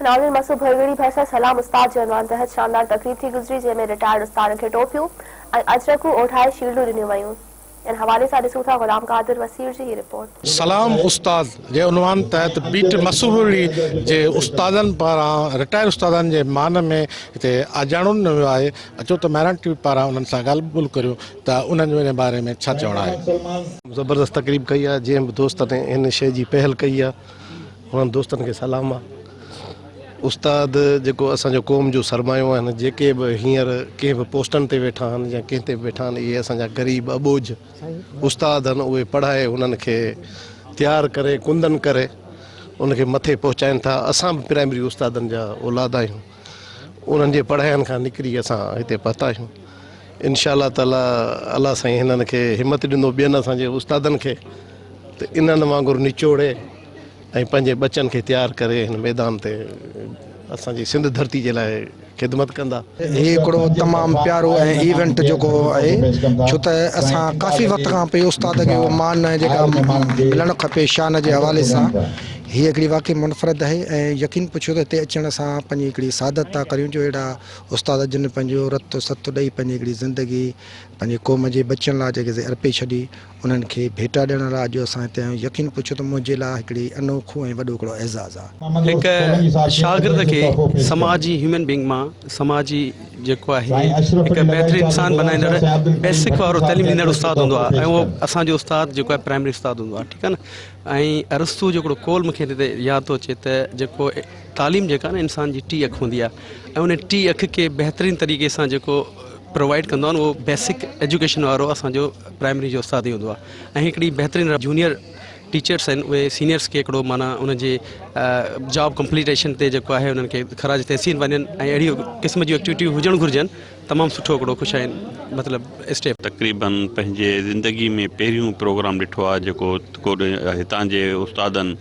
नाज़रीन मसूद भरगड़ी भैसा सलाम उस्ताद जो अनवान तहत शानदार तकरीब थी गुजरी जंहिंमें रिटायर्ड उस्तादनि खे टोपियूं ऐं अजरकूं ओढ़ाए शील्डूं ॾिनियूं वयूं। इन हवाले सां ॾिसूं था गुलाम कादिर वसीर जी ही रिपोर्ट। सलाम उस्ताद जे उनवान तहत बीट मसूरी जे उस्तादनि पारां रिटायर उस्तादनि जे मान में हिते आजाणो न वियो आहे। अचो त मैरान टीवी पारां उन्हनि सां ॻाल्हि ॿोल करियूं त उन्हनि जे बारे में छा चवणु आहे। ज़बरदस्त तकरीब कई आहे, जंहिं बि दोस्तनि इन शइ जी पहल कई आहे उन्हनि दोस्तनि खे सलाम आहे। उस्ताद जेको असांजो क़ौम जो सरमायो आहिनि, जेके बि हींअर कंहिं बि पोस्टनि ते वेठा आहिनि या कंहिं ते बि वेठा आहिनि, इहे असांजा ग़रीब अबोझ उस्ताद आहिनि। उहे पढ़ाए उन्हनि खे तयारु करे कुंदन करे उनखे मथे पहुचाइनि था। असां बि प्राइमरी उस्तादनि जा औलाद आहियूं, उन्हनि जे पढ़ाइनि खां निकिरी असां हिते पहुता आहियूं। इंशा अल्लाह ताला अलाह साईं हिननि खे हिमत ॾिनो ॿियनि असांजे उस्तादनि खे त इन्हनि वांगुरु निचोड़े ऐं पंहिंजे बचनि खे तयारु करे हिन मैदान ते असांजी सिंध धरती जे लाइ ख़िदमत कंदा। ही हिकिड़ो तमामु प्यारो ऐं इवेंट जेको आहे, छो त असां काफ़ी वक़्त खां पोइ उस्ताद खे उहो मान जेका मिलणु खपे शान जे हवाले सां, हीअ हिकिड़ी वाक़ई मुनफ़रद आहे। ऐं यकीन पुछो त हिते अचण सां पंहिंजी हिकिड़ी सादत था करियूं जो अहिड़ा उस्ताद जिन पंहिंजो रतो सत ॾेई पंहिंजी हिकिड़ी ज़िंदगी पंहिंजे क़ौम जे बचनि लाइ जेके अर्पे छॾी, उन्हनि खे भेटा ॾियण लाइ अॼु असां हिते आहियूं। यकीन पुछो त मुंहिंजे लाइ हिकिड़ी अनोखो ऐं वॾो हिकिड़ो एज़ाज़ आहे। हिकु शागिर्द खे समाजी ह्यूमन बींग मां समाजी जेको आहे हिकु बहितरीनु इंसान बनाईंदड़ बेसिक वारो तइलीम ॾींदड़ उस्ताद हूंदो आहे, ऐं उहो असांजो उस्ताद जेको आहे प्राइमरी उस्ताद हूंदो आहे, ठीकु आहे न। ऐं अरस्तू जो हिकिड़ो कौल मूंखे हिते यादि थो अचे त जेको तालीम जेका न इंसान जी टी अखि हूंदी आहे, ऐं उन टी अखि खे बहितरीनु तरीक़े सां जेको प्रोवाइड कंदो आहे, उहो बेसिक एजुकेशन वारो असांजो प्राइमरी जो उस्ताद ई हूंदो आहे। ऐं हिकिड़ी बहितरीनु जूनियर टीचर्स आहिनि, उहे सीनियर्स खे हिकिड़ो माना उनजे जॉब कंप्लीटेशन ते जेको आहे उन्हनि खे ख़राज तहसीन वञनि ऐं अहिड़ी क़िस्म जूं एक्टिविटियूं हुजणु घुरिजनि। तमामु सुठो हिकिड़ो ख़ुशि आहिनि मतिलबु स्टेप। तक़रीबन पंहिंजे ज़िंदगी में पहिरियों प्रोग्राम ॾिठो आहे जेको हितां जे उस्तादनि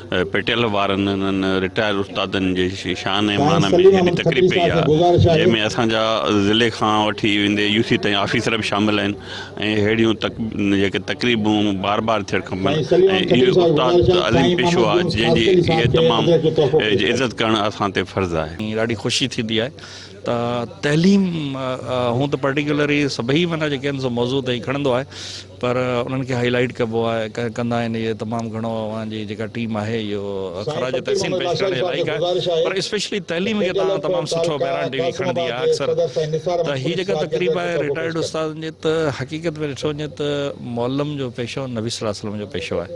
पटेल वारनि हिननि रिटायर उस्तादनि जे शान ऐं मान में हेॾी तकरीब कई आहे, जंहिंमें असांजा ज़िले खां वठी वेंदे यूसी ताईं ऑफिसर बि शामिल आहिनि। ऐं अहिड़ियूं जेके तकरीबूं बार बार थियणु खपनि। ऐं इहो उस्ताद अज़ीम पेशो आहे जंहिंजी इहे तमामु इज़त करणु असां ते फ़र्ज़ु आहे। ॾाढी ख़ुशी थींदी आहे त तइलीम हूं त पर्टिकुलरली सभई माना जेके आहिनि सो मौज़ूद ई खणंदो आहे, पर उन्हनि खे हाईलाइट कबो आहे कंदा आहिनि। इहे तमामु घणो जी जेका टीम आहे इहो ख़राज तहसीन पेश करण जे लाइक़ु आहे, पर स्पेशली तइलीम खे तमामु सुठो बहिरान टीवी खणंदी आहे अक्सर। त हीअ जेका तक़रीब आहे रिटायर्ड उस्तादनि जी, त हक़ीक़त में ॾिठो वञे त मौलम जो पेशो नबी सल्लल्लाहु अलैहि वसल्लम जो पेशो आहे,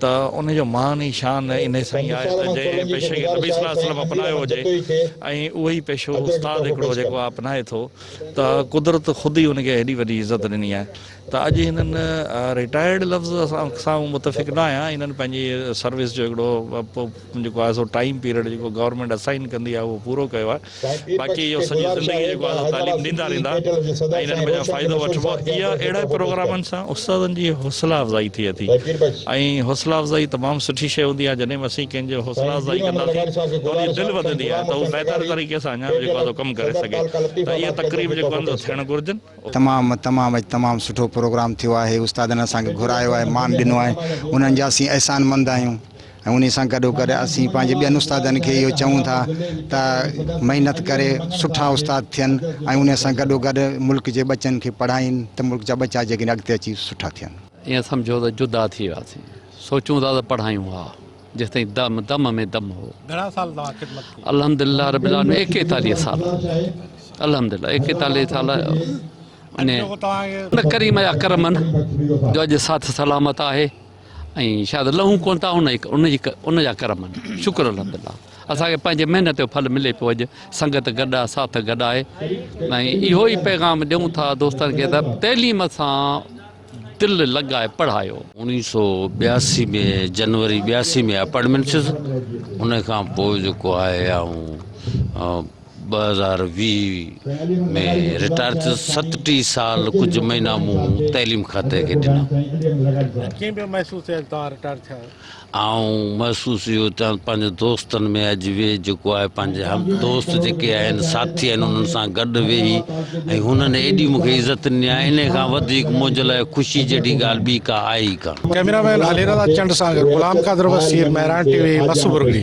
त उनजो मान ई शान इन सां ई आहे त जंहिं पेशे खे नबी सल्लल्लाहु अलैहि वसल्लम अपनायो हुजे ऐं उहो ई पेशो उस्ताद हिकिड़ो जेको आहे अपनाए थो, त कुदरत ख़ुदि ई उनखे हेॾी वॾी इज़त ॾिनी आहे। त अॼु हिननि रिटायर्ड लफ़्ज़ सां मुतफ़िक़ न आहियां, हिननि पंहिंजी सर्विस जो हिकिड़ो जेको आहे सो टाइम पीरियड जेको गवर्नमेंट असाइन कंदी आहे उहो पूरो कयो आहे। बाक़ी इहो सॼी ज़िंदगी जेको आहे तालीम ॾींदा रहंदा ऐं हिननि पंहिंजो फ़ाइदो वठिबो। इहा अहिड़ा प्रोग्रामनि सां उस्तादनि जी हौसला अफ़ज़ाई थिए थी, ऐं हौसला अफ़ज़ाई तमामु सुठी शइ हूंदी आहे। जॾहिं असीं कंहिंजो हौसला अफ़ज़ाई कंदासीं त उनजी दिलि वधंदी आहे, त उहो बहितर तरीक़े सां अञा जेको आहे कमु करे सघे। त इहे तक़रीब जेको आहे थियणु घुरिजनि। तमामु सुठो प्रोग्राम थियो आहे। उस्तादनि असांखे घुरायो आहे, मान ॾिनो आहे, उन्हनि जा असीं अहसानमंद आहियूं। ऐं उन सां गॾोगॾु असीं पंहिंजे ॿियनि उस्तादनि खे इहो चऊं था त महिनत करे सुठा उस्ताद थियनि ऐं उन सां गॾोगॾु मुल्क जे बचनि खे पढ़ाइनि त मुल्क जा बचा जेके अॻिते अची सुठा थियनि। ईअं सम्झो त जुदा थी वियासीं, सोचूं था त पढ़ायूं हा जेसिताईं दम में दम हो। घणा साल तव्हां ख़िदमत कई? अल्हम्दुलिल्लाह रब्बिल आलमीन 41 साल। अल्हम्दुलिल्लाह 41 साल। उन करीम जा करम जो अॼु साथ सलामत आहे ऐं शायदि लहूं कोन था उनजा करम आहिनि। शुक्र अल्हम्दुलिल्लाह असांखे पंहिंजे महिनत जो फल मिले पियो। अॼु संगत गॾु आहे, साथ गॾु आहे, ऐं इहो ई पैगाम ॾियूं था दोस्तनि खे त तइलीम सां दिलि लॻाए पढ़ायो। 1982 में जनवरी 82 में अपॉइंटमेंट थियुसि, उन खां पोइ जेको आहे 2020 में रिटायर थियो। 37 साल कुझु महीना मूं तइलीम खाते खे ॾिना। ऐं महसूसु इहो त पंहिंजे दोस्तनि में अॼु वेही जेको आहे पंहिंजे हम दोस्त जेके आहिनि साथी आहिनि उन्हनि सां गॾु वेही ऐं हुननि एॾी मूंखे इज़त ॾिनी आहे। इन खां वधीक मुंहिंजे लाइ ख़ुशी जहिड़ी ॻाल्हि ॿी का आहे ई कान। कैमरामैन अलीरज़ा चंड सां गुलाम कादिर वसीर, मैरान टीवी, मसूबुरगड़ी।